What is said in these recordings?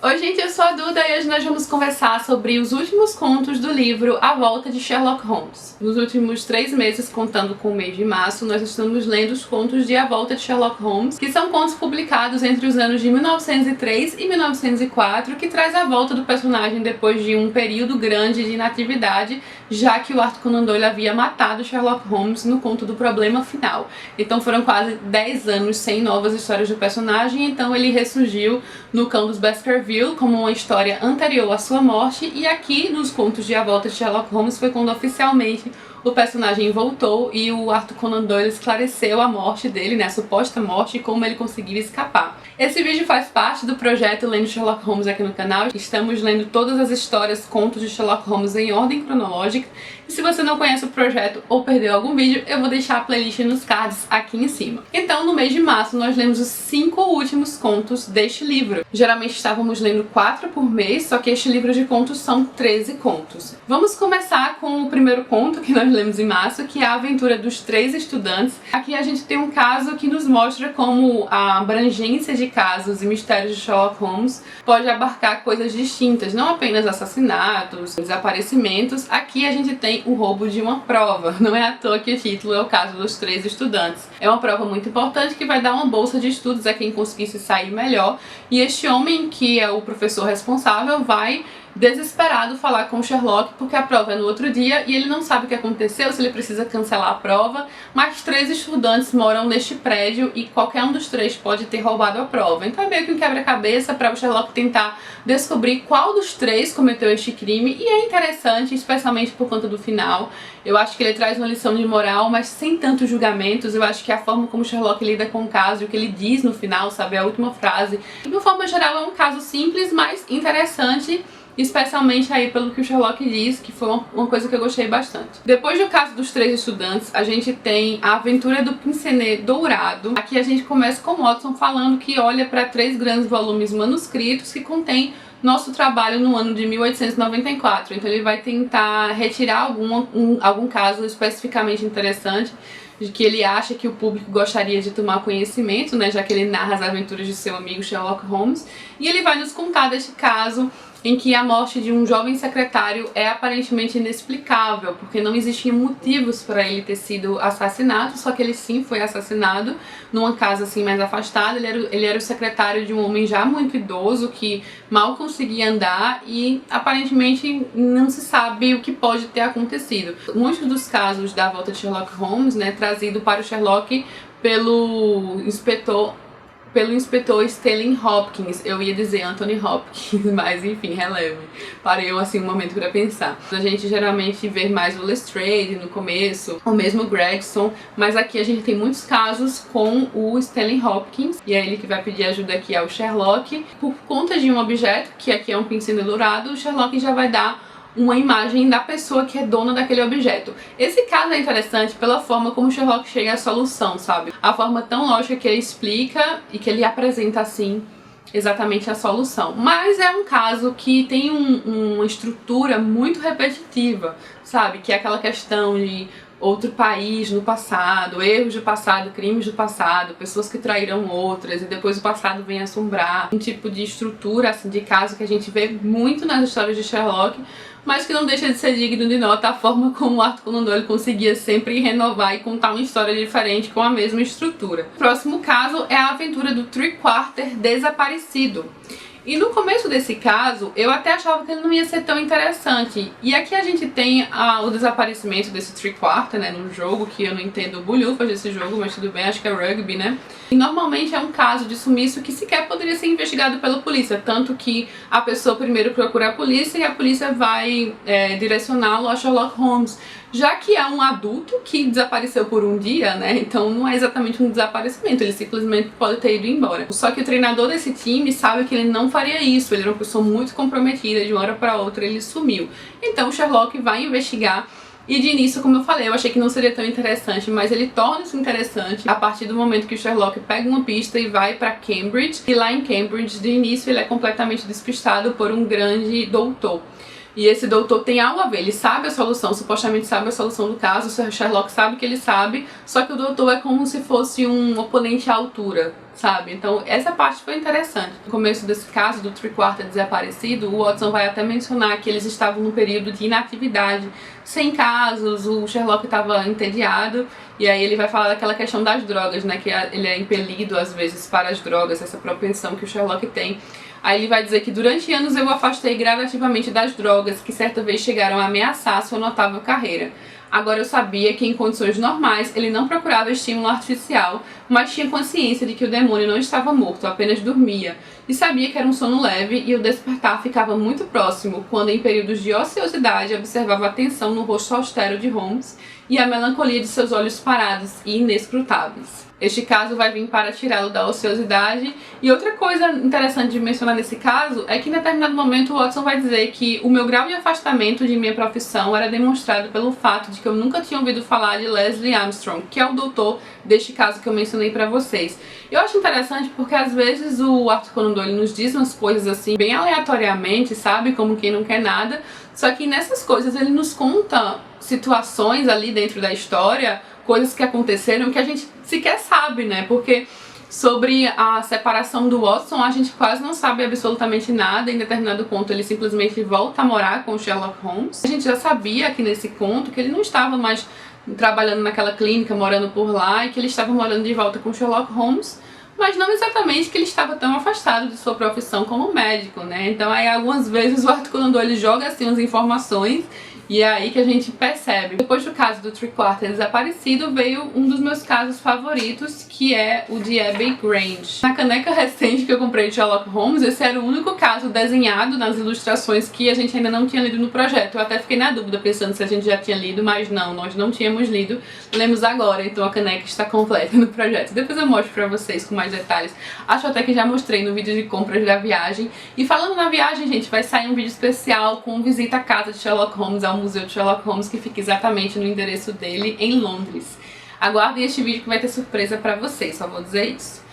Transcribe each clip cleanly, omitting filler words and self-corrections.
Oi gente, eu sou a Duda e hoje nós vamos conversar sobre os últimos contos do livro A Volta de Sherlock Holmes. Nos últimos 3 meses, contando com o mês de março, nós estamos lendo os contos de A Volta de Sherlock Holmes, que são contos publicados entre os anos de 1903 e 1904, que traz a volta do personagem depois de um período grande de inatividade, já que o Arthur Conan Doyle havia matado Sherlock Holmes no conto do Problema Final. Então foram quase 10 anos sem novas histórias do personagem, então ele ressurgiu no Cão dos Baskerville como uma história anterior à sua morte, e aqui nos contos de A Volta de Sherlock Holmes foi quando oficialmente o personagem voltou e o Arthur Conan Doyle esclareceu a morte dele, né, a suposta morte, e como ele conseguiu escapar. Esse vídeo faz parte do projeto Lendo Sherlock Holmes aqui no canal. Estamos lendo todas as histórias, contos de Sherlock Holmes em ordem cronológica. E se você não conhece o projeto ou perdeu algum vídeo, eu vou deixar a playlist nos cards aqui em cima. Então, no mês de março, nós lemos os 5 últimos contos deste livro. Geralmente estávamos lendo 4 por mês, só que este livro de contos são 13 contos. Vamos começar com o primeiro conto que nós lemos em março, que é a aventura dos 3 estudantes. Aqui a gente tem um caso que nos mostra como a abrangência de casos e mistérios de Sherlock Holmes pode abarcar coisas distintas, não apenas assassinatos, desaparecimentos. Aqui a gente tem o roubo de uma prova. Não é à toa que o título é o caso dos 3 estudantes. É uma prova muito importante que vai dar uma bolsa de estudos a quem conseguisse sair melhor, e este homem, que é o professor responsável, vai desesperado falar com o Sherlock porque a prova é no outro dia e ele não sabe o que aconteceu, se ele precisa cancelar a prova, mas 3 estudantes moram neste prédio e qualquer um dos 3 pode ter roubado a prova. Então é meio que um quebra-cabeça para o Sherlock tentar descobrir qual dos 3 cometeu este crime, e é interessante, especialmente por conta do final. Eu acho que ele traz uma lição de moral, mas sem tantos julgamentos. Eu acho que a forma como o Sherlock lida com o caso e o que ele diz no final, sabe, a última frase, de uma forma geral é um caso simples, mas interessante, especialmente aí pelo que o Sherlock diz, que foi uma coisa que eu gostei bastante. Depois do caso dos 3 estudantes, a gente tem a aventura do Pince-Nez Dourado. Aqui a gente começa com Watson falando que olha para 3 grandes volumes manuscritos que contêm nosso trabalho no ano de 1894. Então ele vai tentar retirar algum caso especificamente interessante, de que ele acha que o público gostaria de tomar conhecimento, né, já que ele narra as aventuras de seu amigo Sherlock Holmes, e ele vai nos contar deste caso em que a morte de um jovem secretário é aparentemente inexplicável, porque não existiam motivos para ele ter sido assassinado, só que ele sim foi assassinado numa casa assim mais afastada. Ele era o secretário de um homem já muito idoso que mal conseguia andar, e aparentemente não se sabe o que pode ter acontecido. Muitos dos casos da volta de Sherlock Holmes, né, trazido para o Sherlock pelo inspetor Stanley Hopkins. Eu ia dizer Anthony Hopkins, mas enfim, releve. Parei assim um momento pra pensar. A gente geralmente vê mais o Lestrade no começo, o mesmo Gregson, mas aqui a gente tem muitos casos com o Stanley Hopkins, e é ele que vai pedir ajuda aqui ao Sherlock. Por conta de um objeto, que aqui é um pincel dourado, o Sherlock já vai dar uma imagem da pessoa que é dona daquele objeto. Esse caso é interessante pela forma como o Sherlock chega à solução, sabe? A forma tão lógica que ele explica e que ele apresenta assim exatamente a solução. Mas é um caso que tem uma estrutura muito repetitiva, sabe? Que é aquela questão de outro país no passado, erros do passado, crimes do passado, pessoas que traíram outras e depois o passado vem assombrar. Um tipo de estrutura assim, de caso que a gente vê muito nas histórias de Sherlock, mas que não deixa de ser digno de nota a forma como o Arthur Conan Doyle conseguia sempre renovar e contar uma história diferente com a mesma estrutura. O próximo caso é a aventura do Three-Quarter desaparecido. E no começo desse caso, eu até achava que ele não ia ser tão interessante. E aqui a gente tem o desaparecimento desse Three-Quarter, né, num jogo que eu não entendo bulhufas desse jogo, mas tudo bem, acho que é rugby, né? E normalmente é um caso de sumiço que sequer poderia ser investigado pela polícia, tanto que a pessoa primeiro procura a polícia e a polícia vai direcioná-lo a Sherlock Holmes, já que é um adulto que desapareceu por um dia, né? Então não é exatamente um desaparecimento, ele simplesmente pode ter ido embora. Só que o treinador desse time sabe que ele não faria isso, ele era uma pessoa muito comprometida, de uma hora para outra ele sumiu. Então o Sherlock vai investigar. E de início, como eu falei, eu achei que não seria tão interessante, mas ele torna-se interessante a partir do momento que o Sherlock pega uma pista e vai para Cambridge. E lá em Cambridge, de início, ele é completamente despistado por um grande doutor. E esse doutor tem algo a ver, ele sabe a solução, supostamente sabe a solução do caso, o Sherlock sabe que ele sabe, só que o doutor é como se fosse um oponente à altura, sabe? Então essa parte foi interessante. No começo desse caso do Three-Quarter desaparecido, o Watson vai até mencionar que eles estavam num período de inatividade, sem casos, o Sherlock estava entediado, e aí ele vai falar daquela questão das drogas, né, que ele é impelido às vezes para as drogas, essa propensão que o Sherlock tem. Aí ele vai dizer que durante anos eu o afastei gradativamente das drogas, que certa vez chegaram a ameaçar sua notável carreira. Agora eu sabia que em condições normais ele não procurava estímulo artificial, mas tinha consciência de que o demônio não estava morto, apenas dormia, e sabia que era um sono leve e o despertar ficava muito próximo, quando em períodos de ociosidade observava a tensão no rosto austero de Holmes e a melancolia de seus olhos parados e inescrutáveis. Este caso vai vir para tirá-lo da ociosidade. E outra coisa interessante de mencionar nesse caso é que em determinado momento o Watson vai dizer que o meu grau de afastamento de minha profissão era demonstrado pelo fato de que eu nunca tinha ouvido falar de Leslie Armstrong, que é o doutor deste caso que eu mencionei pra vocês. Eu acho interessante porque às vezes o Arthur Conan Doyle nos diz umas coisas assim bem aleatoriamente, sabe? Como quem não quer nada. Só que nessas coisas ele nos conta situações ali dentro da história, coisas que aconteceram que a gente sequer sabe, né? Porque sobre a separação do Watson a gente quase não sabe absolutamente nada. Em determinado ponto ele simplesmente volta a morar com o Sherlock Holmes. A gente já sabia aqui nesse conto que ele não estava mais trabalhando naquela clínica, morando por lá, e que ele estava morando de volta com o Sherlock Holmes, mas não exatamente que ele estava tão afastado de sua profissão como médico, né? Então aí algumas vezes o Arthur Conan Doyle joga assim as informações e é aí que a gente percebe. Depois do caso do Three-Quarter desaparecido, veio um dos meus casos favoritos, que é o de Abbey Grange. Na caneca recente que eu comprei de Sherlock Holmes, esse era o único caso desenhado nas ilustrações que a gente ainda não tinha lido no projeto. Eu até fiquei na dúvida, pensando se a gente já tinha lido, mas não, nós não tínhamos lido. Lemos agora, então a caneca está completa no projeto. Depois eu mostro pra vocês com mais detalhes. Acho até que já mostrei no vídeo de compras da viagem. E falando na viagem, gente, vai sair um vídeo especial com visita à casa de Sherlock Holmes, ao Museu de Sherlock Holmes, que fica exatamente no endereço dele em Londres. Aguardem este vídeo que vai ter surpresa pra vocês, só vou dizer isso.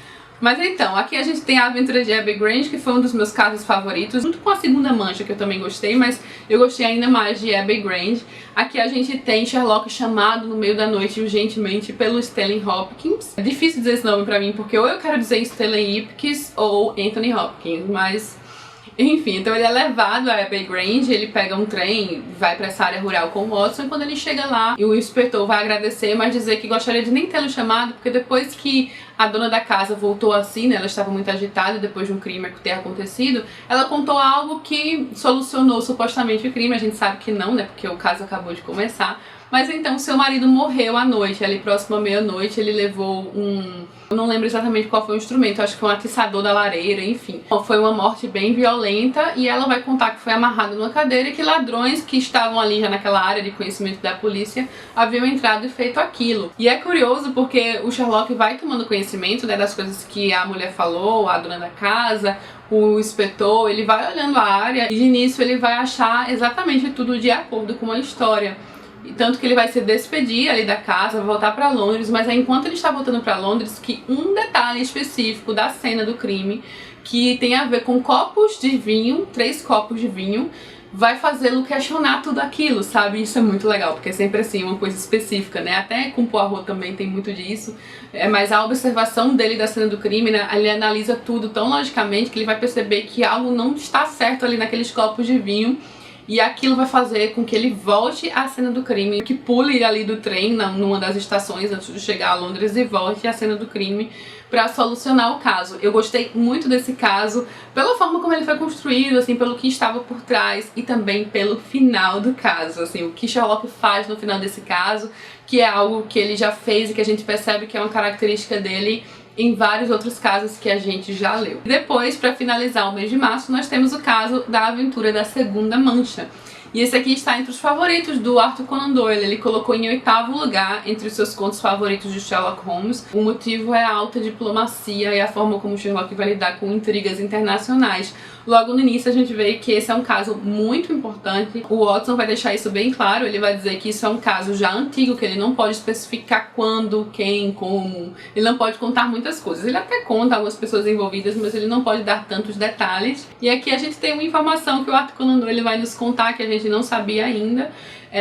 Mas então, aqui a gente tem a aventura de Abbey Grange, que foi um dos meus casos favoritos, junto com a Segunda Mancha, que eu também gostei, mas eu gostei ainda mais de Abbey Grange. Aqui a gente tem Sherlock chamado no meio da noite urgentemente pelo Stanley Hopkins. É difícil dizer esse nome pra mim, porque ou eu quero dizer Stanley Ipkiss ou Anthony Hopkins, mas enfim, então ele é levado a Abbey Grange, ele pega um trem, vai pra essa área rural com o Watson, e quando ele chega lá, o inspetor vai agradecer, mas dizer que gostaria de nem tê-lo chamado, porque depois que a dona da casa voltou assim, né, ela estava muito agitada depois de um crime ter acontecido, ela contou algo que solucionou supostamente o crime. A gente sabe que não, né, porque o caso acabou de começar. Mas então seu marido morreu à noite, ali próximo à meia-noite, ele levou eu não lembro exatamente qual foi o instrumento, acho que foi um atiçador da lareira, enfim. Foi uma morte bem violenta e ela vai contar que foi amarrada numa cadeira e que ladrões que estavam ali já naquela área de conhecimento da polícia haviam entrado e feito aquilo. E é curioso porque o Sherlock vai tomando conhecimento, né, das coisas que a mulher falou, a dona da casa, o inspetor, ele vai olhando a área e de início ele vai achar exatamente tudo de acordo com a história. Tanto que ele vai se despedir ali da casa, voltar pra Londres, mas é enquanto ele está voltando pra Londres que um detalhe específico da cena do crime, que tem a ver com copos de vinho, 3 copos de vinho, vai fazê-lo questionar tudo aquilo, sabe? Isso é muito legal, porque é sempre assim, uma coisa específica, né? Até com Poirot também tem muito disso. Mas a observação dele da cena do crime, né? Ele analisa tudo tão logicamente que ele vai perceber que algo não está certo ali naqueles copos de vinho. E aquilo vai fazer com que ele volte à cena do crime, que pule ali do trem numa das estações antes de chegar a Londres e volte à cena do crime para solucionar o caso. Eu gostei muito desse caso, pela forma como ele foi construído, assim, pelo que estava por trás e também pelo final do caso, assim, o que Sherlock faz no final desse caso, que é algo que ele já fez e que a gente percebe que é uma característica dele em vários outros casos que a gente já leu. Depois, para finalizar o mês de março, nós temos o caso da aventura da Segunda Mancha. E esse aqui está entre os favoritos do Arthur Conan Doyle. Ele colocou em 8º lugar entre os seus contos favoritos de Sherlock Holmes. O motivo é a alta diplomacia e a forma como Sherlock vai lidar com intrigas internacionais. Logo no início a gente vê que esse é um caso muito importante. O Watson vai deixar isso bem claro, ele vai dizer que isso é um caso já antigo, que ele não pode especificar quando, quem, como. Ele não pode contar muitas coisas. Ele até conta algumas pessoas envolvidas, mas ele não pode dar tantos detalhes. E aqui a gente tem uma informação que o Arthur Conan Doyle vai nos contar que a gente não sabia ainda.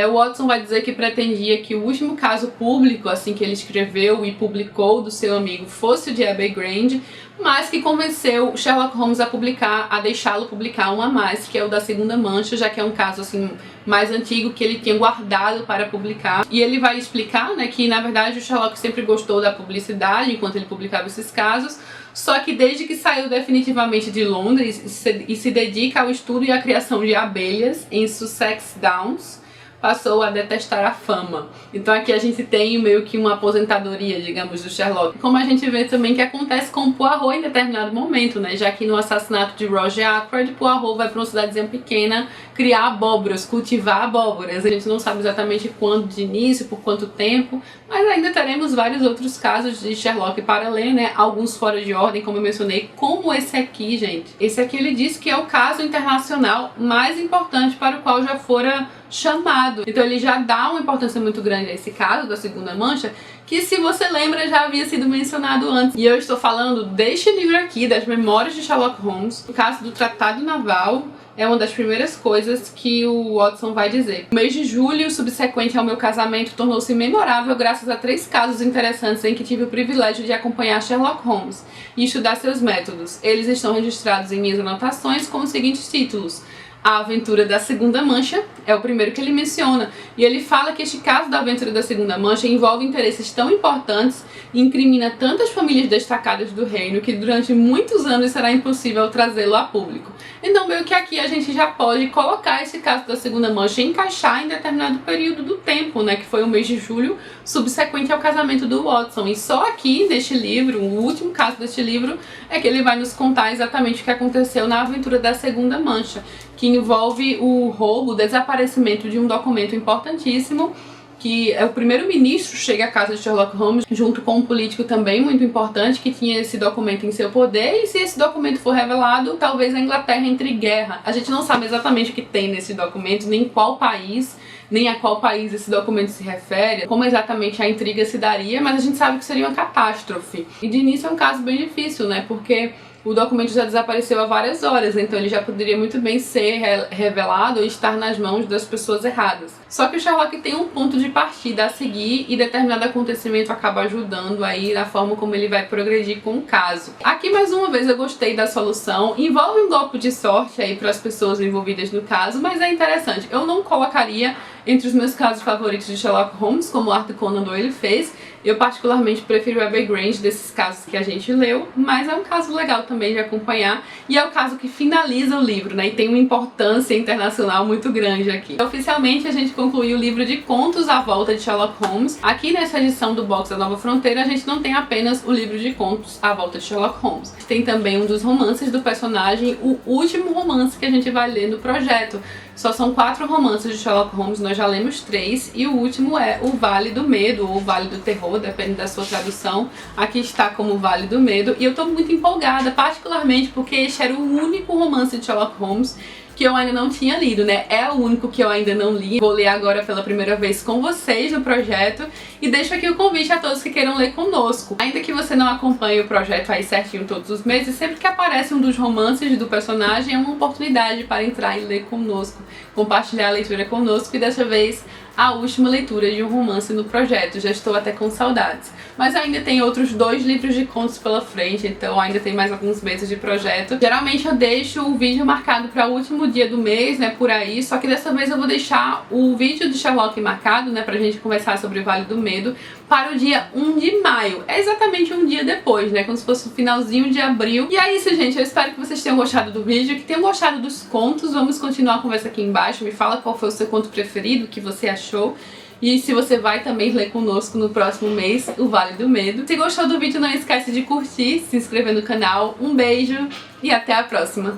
O Watson vai dizer que pretendia que o último caso público, assim, que ele escreveu e publicou do seu amigo fosse o de Abbey Grange, mas que convenceu Sherlock Holmes a deixá-lo publicar um a mais, que é o da Segunda Mancha, já que é um caso assim mais antigo que ele tinha guardado para publicar. E ele vai explicar, né, que na verdade o Sherlock sempre gostou da publicidade enquanto ele publicava esses casos, só que desde que saiu definitivamente de Londres e se dedica ao estudo e à criação de abelhas em Sussex Downs, passou a detestar a fama. Então aqui a gente tem meio que uma aposentadoria, digamos, do Sherlock. Como a gente vê também que acontece com Poirot em determinado momento, né? Já que no assassinato de Roger Ackroyd, Poirot vai para uma cidadezinha pequena criar abóboras, cultivar abóboras. A gente não sabe exatamente quando de início, por quanto tempo, mas ainda teremos vários outros casos de Sherlock para ler, né? Alguns fora de ordem, como eu mencionei, como esse aqui, gente. Esse aqui ele diz que é o caso internacional mais importante para o qual já fora chamado. Então ele já dá uma importância muito grande a esse caso da Segunda Mancha, que, se você lembra, já havia sido mencionado antes. E eu estou falando deste livro aqui, das Memórias de Sherlock Holmes. O caso do Tratado Naval é uma das primeiras coisas que o Watson vai dizer. O mês de julho, subsequente ao meu casamento, tornou-se memorável graças a 3 casos interessantes em que tive o privilégio de acompanhar Sherlock Holmes e estudar seus métodos. Eles estão registrados em minhas anotações com os seguintes títulos: A Aventura da Segunda Mancha é o primeiro que ele menciona, e ele fala que este caso da Aventura da Segunda Mancha envolve interesses tão importantes e incrimina tantas famílias destacadas do reino que durante muitos anos será impossível trazê-lo a público. Então meio que aqui a gente já pode colocar esse caso da Segunda Mancha e encaixar em determinado período do tempo, né, que foi o mês de julho subsequente ao casamento do Watson. E só aqui neste livro, o último caso deste livro, é que ele vai nos contar exatamente o que aconteceu na Aventura da Segunda Mancha, que envolve o roubo, o desaparecimento de um documento importantíssimo, que é o primeiro-ministro chega à casa de Sherlock Holmes junto com um político também muito importante que tinha esse documento em seu poder, e se esse documento for revelado, talvez a Inglaterra entre em guerra. A gente não sabe exatamente o que tem nesse documento, nem qual país, nem a qual país esse documento se refere, como exatamente a intriga se daria, mas a gente sabe que seria uma catástrofe. E de início é um caso bem difícil, né, porque o documento já desapareceu há várias horas, então ele já poderia muito bem ser revelado ou estar nas mãos das pessoas erradas. Só que o Sherlock tem um ponto de partida a seguir e determinado acontecimento acaba ajudando aí na forma como ele vai progredir com o caso. Aqui mais uma vez eu gostei da solução, envolve um golpe de sorte aí para as pessoas envolvidas no caso, mas é interessante. Eu não colocaria entre os meus casos favoritos de Sherlock Holmes, como o Arthur Conan Doyle fez. Eu particularmente prefiro Abbey Grange desses casos que a gente leu, mas é um caso legal também de acompanhar, e é o caso que finaliza o livro, né, e tem uma importância internacional muito grande aqui. Oficialmente a gente concluiu o livro de contos A Volta de Sherlock Holmes. Aqui nessa edição do box da Nova Fronteira a gente não tem apenas o livro de contos A Volta de Sherlock Holmes. Tem também um dos romances do personagem, o último romance que a gente vai ler no projeto. Só são 4 romances de Sherlock Holmes, nós já lemos 3, e o último é O Vale do Medo, ou Vale do Terror, depende da sua tradução. Aqui está como Vale do Medo, e eu tô muito empolgada, particularmente porque este era o único romance de Sherlock Holmes que eu ainda não tinha lido, né? É o único que eu ainda não li. Vou ler agora pela primeira vez com vocês no projeto, e deixo aqui o convite a todos que queiram ler conosco. Ainda que você não acompanhe o projeto aí certinho todos os meses, sempre que aparece um dos romances do personagem é uma oportunidade para entrar e ler conosco, compartilhar a leitura conosco, e dessa vez a última leitura de um romance no projeto. Já estou até com saudades. Mas ainda tem outros 2 livros de contos pela frente, então ainda tem mais alguns meses de projeto. Geralmente eu deixo o vídeo marcado para o último dia do mês, né, por aí, só que dessa vez eu vou deixar o vídeo de Sherlock marcado, né, pra gente conversar sobre o Vale do Medo, para o dia 1 de maio. É exatamente um dia depois, né, como se fosse o finalzinho de abril. E é isso, gente, eu espero que vocês tenham gostado do vídeo, que tenham gostado dos contos. Vamos continuar a conversa aqui embaixo, me fala qual foi o seu conto preferido, o que você achou. E se você vai também ler conosco no próximo mês o Vale do Medo. Se gostou do vídeo, não esquece de curtir, se inscrever no canal. Um beijo e até a próxima!